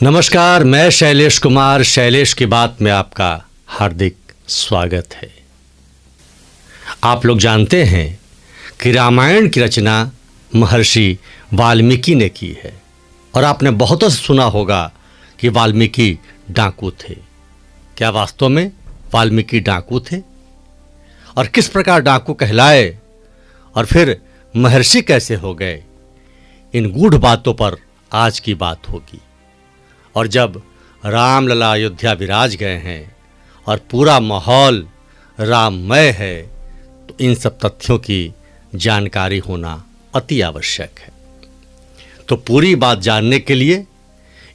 नमस्कार, मैं शैलेश कुमार। शैलेश की बात में आपका हार्दिक स्वागत है। आप लोग जानते हैं कि रामायण की रचना महर्षि वाल्मीकि ने की है और आपने बहुतों से सुना होगा कि वाल्मीकि डाकू थे। क्या वास्तव में वाल्मीकि डाकू थे? और किस प्रकार डाकू कहलाए और फिर महर्षि कैसे हो गए? इन गूढ़ बातों पर आज की बात होगी। और जब रामलला अयोध्या विराज गए हैं और पूरा माहौल राममय है तो इन सब तथ्यों की जानकारी होना अति आवश्यक है। तो पूरी बात जानने के लिए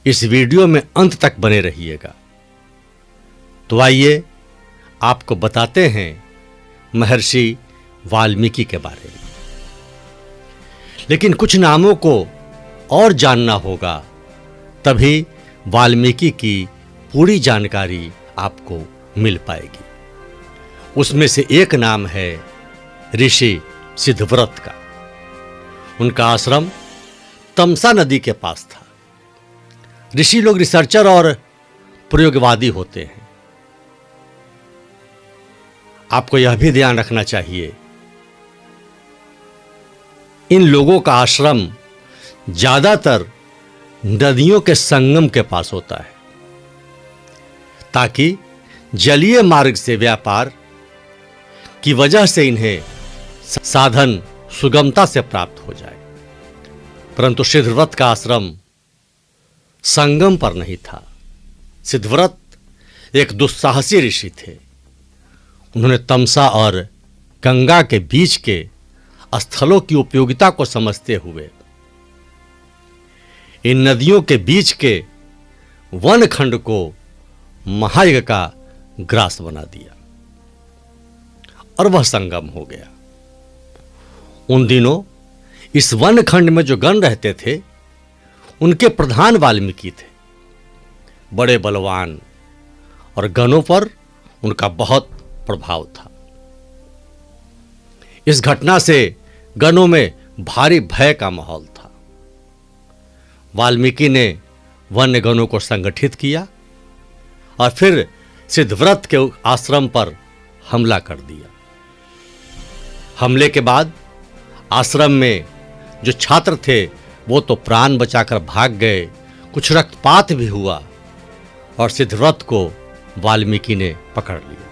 इस वीडियो में अंत तक बने रहिएगा। तो आइए आपको बताते हैं महर्षि वाल्मीकि के बारे में। लेकिन कुछ नामों को और जानना होगा, तभी वाल्मीकि की पूरी जानकारी आपको मिल पाएगी। उसमें से एक नाम है ऋषि सिद्धव्रत का। उनका आश्रम तमसा नदी के पास था। ऋषि लोग रिसर्चर और प्रयोगवादी होते हैं। आपको यह भी ध्यान रखना चाहिए, इन लोगों का आश्रम ज्यादातर नदियों के संगम के पास होता है, ताकि जलीय मार्ग से व्यापार की वजह से इन्हें साधन सुगमता से प्राप्त हो जाए। परंतु सिद्धव्रत का आश्रम संगम पर नहीं था। सिद्धव्रत एक दुस्साहसी ऋषि थे। उन्होंने तमसा और गंगा के बीच के स्थलों की उपयोगिता को समझते हुए इन नदियों के बीच के वन खंड को महायज्ञ का ग्रास बना दिया और वह संगम हो गया। उन दिनों इस वन खंड में जो गण रहते थे उनके प्रधान वाल्मीकि थे। बड़े बलवान और गणों पर उनका बहुत प्रभाव था। इस घटना से गणों में भारी भय का माहौल था। वाल्मीकि ने वन्य गणों को संगठित किया और फिर सिद्धव्रत के आश्रम पर हमला कर दिया। हमले के बाद आश्रम में जो छात्र थे वो तो प्राण बचाकर भाग गए। कुछ रक्तपात भी हुआ और सिद्धव्रत को वाल्मीकि ने पकड़ लिया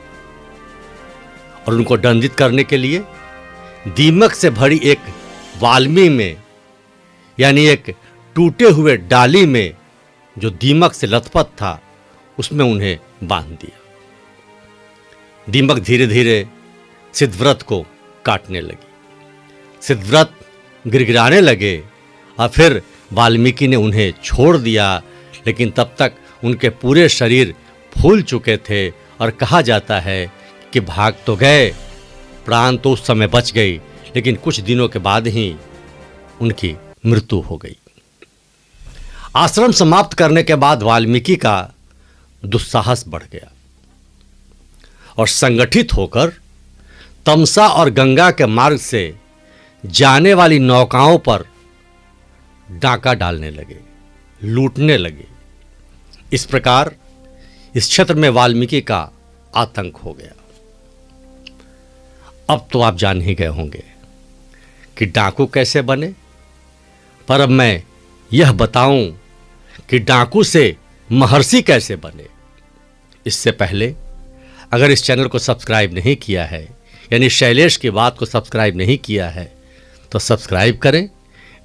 और उनको दंडित करने के लिए दीमक से भरी एक वाल्मी में, यानी एक टूटे हुए डाली में जो दीमक से लथपथ था, उसमें उन्हें बांध दिया। दीमक धीरे धीरे सिद्धव्रत को काटने लगी। सिद्धव्रत गिड़गिड़ाने लगे और फिर वाल्मीकि ने उन्हें छोड़ दिया। लेकिन तब तक उनके पूरे शरीर फूल चुके थे और कहा जाता है कि भाग तो गए, प्राण तो उस समय बच गई, लेकिन कुछ दिनों के बाद ही उनकी मृत्यु हो गई। आश्रम समाप्त करने के बाद वाल्मीकि का दुस्साहस बढ़ गया और संगठित होकर तमसा और गंगा के मार्ग से जाने वाली नौकाओं पर डाका डालने लगे, लूटने लगे। इस प्रकार इस क्षेत्र में वाल्मीकि का आतंक हो गया। अब तो आप जान ही गए होंगे कि डाकू कैसे बने, पर अब मैं यह बताऊं कि डाकू से महर्षि कैसे बने। इससे पहले अगर इस चैनल को सब्सक्राइब नहीं किया है, यानी शैलेश की बात को सब्सक्राइब नहीं किया है, तो सब्सक्राइब करें।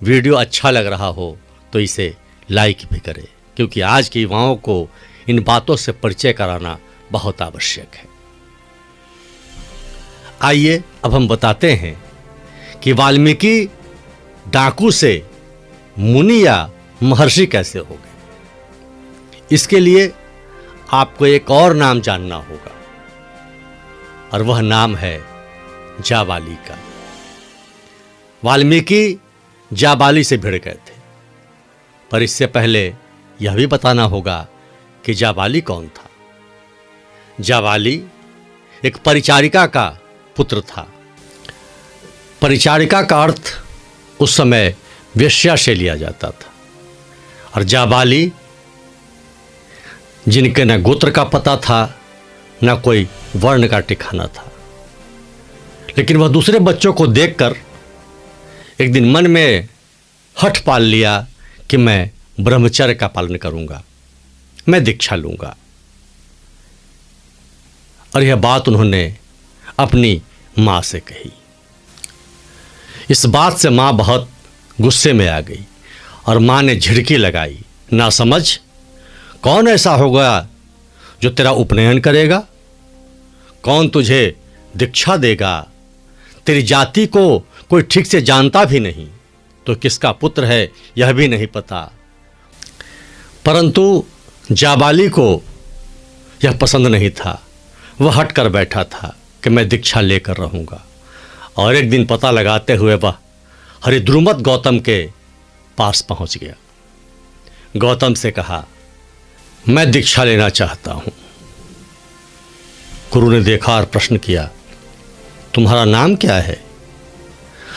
वीडियो अच्छा लग रहा हो तो इसे लाइक भी करें, क्योंकि आज के युवाओं को इन बातों से परिचय कराना बहुत आवश्यक है। आइए अब हम बताते हैं कि वाल्मीकि डाकू से मुनि या महर्षि कैसे हो गए। इसके लिए आपको एक और नाम जानना होगा और वह नाम है जाबाली का। वाल्मीकि जाबाली से भिड़ गए थे, पर इससे पहले यह भी बताना होगा कि जाबाली कौन था। जाबाली एक परिचारिका का पुत्र था। परिचारिका का अर्थ उस समय वेश्या से लिया जाता था और जाबाली जिनके न गोत्र का पता था न कोई वर्ण का ठिकाना था। लेकिन वह दूसरे बच्चों को देखकर एक दिन मन में हठ पाल लिया कि मैं ब्रह्मचर्य का पालन करूंगा, मैं दीक्षा लूंगा। और यह बात उन्होंने अपनी माँ से कही। इस बात से माँ बहुत गुस्से में आ गई और माँ ने झिड़की लगाई, ना समझ, कौन ऐसा होगा जो तेरा उपनयन करेगा? कौन तुझे दीक्षा देगा? तेरी जाति को कोई ठीक से जानता भी नहीं, तो किसका पुत्र है यह भी नहीं पता। परंतु जाबाली को यह पसंद नहीं था। वह हट कर बैठा था कि मैं दीक्षा लेकर रहूँगा। और एक दिन पता लगाते हुए वह हरिद्रुमत गौतम के पास पहुँच गया। गौतम से कहा, मैं दीक्षा लेना चाहता हूँ। गुरु ने देखा और प्रश्न किया, तुम्हारा नाम क्या है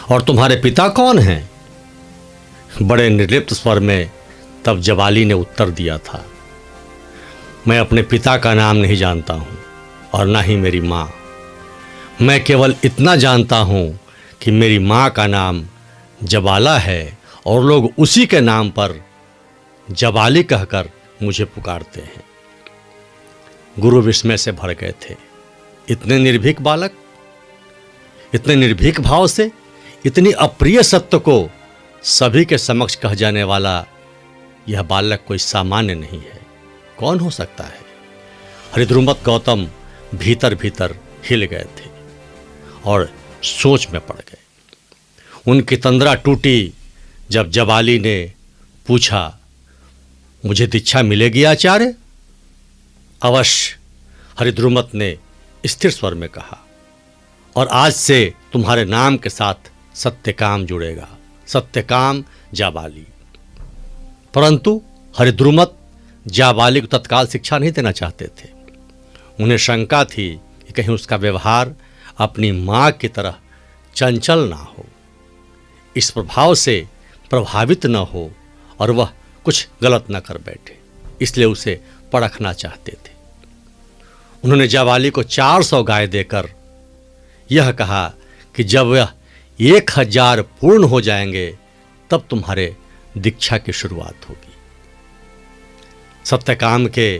और तुम्हारे पिता कौन हैं? बड़े निर्लिप्त स्वर में तब जबाली ने उत्तर दिया था, मैं अपने पिता का नाम नहीं जानता हूँ और ना ही मेरी माँ। मैं केवल इतना जानता हूँ कि मेरी माँ का नाम जबाला है और लोग उसी के नाम पर जबाली कहकर मुझे पुकारते हैं। गुरु विस्मय से भर गए थे। इतने निर्भीक बालक, इतने निर्भीक भाव से इतनी अप्रिय सत्य को सभी के समक्ष कह जाने वाला यह बालक कोई सामान्य नहीं है। कौन हो सकता है? हरिद्रुमत गौतम भीतर भीतर हिल गए थे और सोच में पड़ गए। उनकी तंद्रा टूटी जब जबाली ने पूछा, मुझे दीक्षा मिलेगी आचार्य? अवश्य, हरिद्रुमत ने स्थिर स्वर में कहा, और आज से तुम्हारे नाम के साथ सत्यकाम जुड़ेगा, सत्यकाम जाबाली। परंतु हरिद्रुमत जाबाली को तत्काल शिक्षा नहीं देना चाहते थे। उन्हें शंका थी कि कहीं उसका व्यवहार अपनी माँ की तरह चंचल ना हो, इस प्रभाव से प्रभावित न हो और वह कुछ गलत न कर बैठे, इसलिए उसे परखना चाहते थे। उन्होंने जाबाली को 400 गाय देकर यह कहा कि जब वह 1000 पूर्ण हो जाएंगे तब तुम्हारे दीक्षा की शुरुआत होगी। सत्यकाम के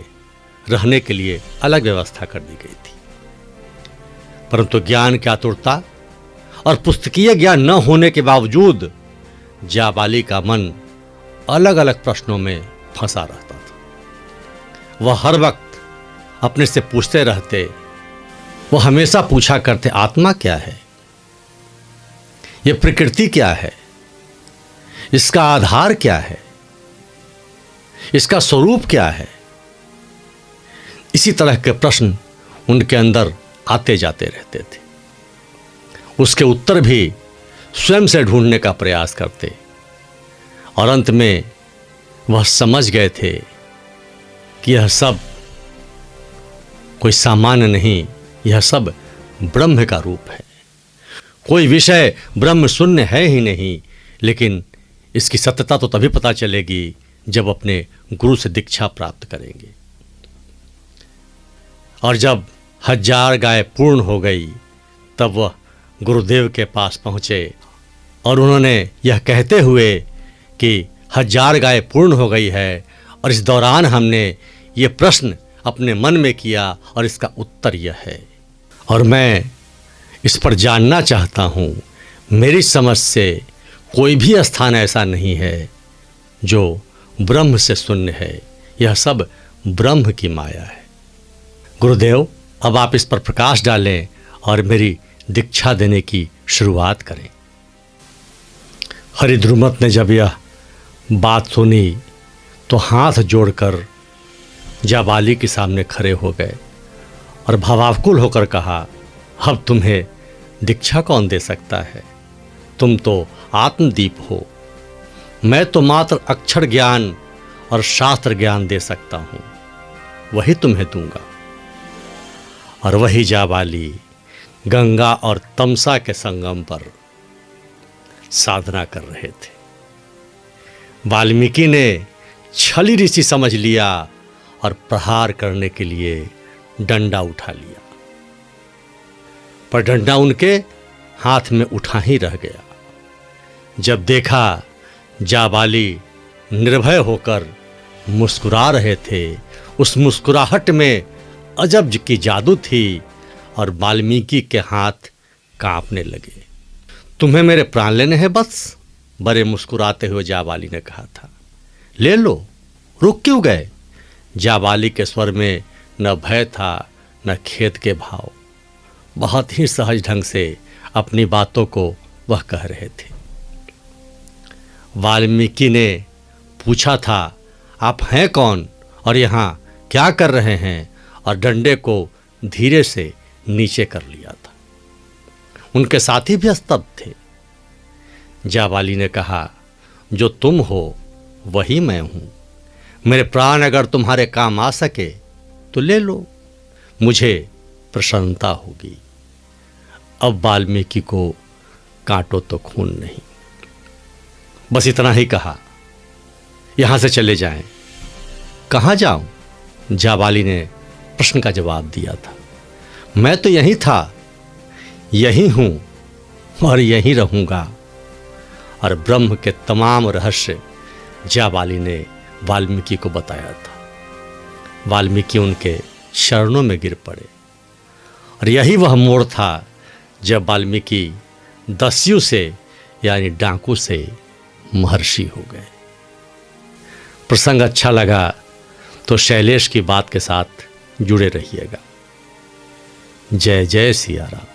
रहने के लिए अलग व्यवस्था कर दी गई थी। परंतु ज्ञान की आतुरता और पुस्तकीय ज्ञान न होने के बावजूद जाबाली का मन अलग अलग प्रश्नों में फंसा रहता था। वह हर वक्त अपने से पूछते रहते, वह हमेशा पूछा करते, आत्मा क्या है? यह प्रकृति क्या है? इसका आधार क्या है? इसका स्वरूप क्या है? इसी तरह के प्रश्न उनके अंदर आते जाते रहते थे। उसके उत्तर भी स्वयं से ढूंढने का प्रयास करते और अंत में वह समझ गए थे कि यह सब कोई सामान्य नहीं, यह सब ब्रह्म का रूप है। कोई विषय ब्रह्म शून्य है ही नहीं, लेकिन इसकी सत्यता तो तभी पता चलेगी जब अपने गुरु से दीक्षा प्राप्त करेंगे। और जब 1000 गाय पूर्ण हो गई तब वह गुरुदेव के पास पहुँचे और उन्होंने यह कहते हुए कि 1000 गाय पूर्ण हो गई है और इस दौरान हमने ये प्रश्न अपने मन में किया और इसका उत्तर यह है, और मैं इस पर जानना चाहता हूँ। मेरी समझ से कोई भी स्थान ऐसा नहीं है जो ब्रह्म से शून्य है, यह सब ब्रह्म की माया है। गुरुदेव, अब आप इस पर प्रकाश डालें और मेरी दीक्षा देने की शुरुआत करें। हरिद्रुमत ने जब यह बात सुनी तो हाथ जोड़कर जाबाली के सामने खड़े हो गए और भावाकुल होकर कहा, अब तुम्हें दीक्षा कौन दे सकता है? तुम तो आत्मदीप हो। मैं तो मात्र अक्षर ज्ञान और शास्त्र ज्ञान दे सकता हूँ, वही तुम्हें दूंगा। और वही जाबाली गंगा और तमसा के संगम पर साधना कर रहे थे। वाल्मीकि ने छली ऋषि समझ लिया और प्रहार करने के लिए डंडा उठा लिया, पर डंडा उनके हाथ में उठा ही रह गया। जब देखा जाबाली निर्भय होकर मुस्कुरा रहे थे, उस मुस्कुराहट में अजब की जादू थी और वाल्मीकि के हाथ कांपने लगे। तुम्हें मेरे प्राण लेने हैं बस? बड़े मुस्कुराते हुए जाबाली ने कहा था। ले लो, रुक क्यों गए? जाबाली के स्वर में न भय था न खेद के भाव। बहुत ही सहज ढंग से अपनी बातों को वह कह रहे थे। वाल्मीकि ने पूछा था, आप हैं कौन और यहाँ क्या कर रहे हैं? और डंडे को धीरे से नीचे कर लिया था। उनके साथी भी स्तब्ध थे। जाबाली ने कहा, जो तुम हो वही मैं हूं। मेरे प्राण अगर तुम्हारे काम आ सके तो ले लो, मुझे प्रसन्नता होगी। अब वाल्मीकि को काटो तो खून नहीं। बस इतना ही कहा, यहां से चले जाएं। कहां जाऊं? जाबाली ने प्रश्न का जवाब दिया था। मैं तो यहीं था, यहीं हूं और यहीं रहूंगा। और ब्रह्म के तमाम रहस्य जाबाली ने वाल्मीकि को बताया था। वाल्मीकि उनके शरणों में गिर पड़े। और यही वह मोड़ था जब वाल्मीकि दस्यु से यानी डाकू से महर्षि हो गए। प्रसंग अच्छा लगा तो शैलेश की बात के साथ जुड़े रहिएगा। जय जय सिया राम।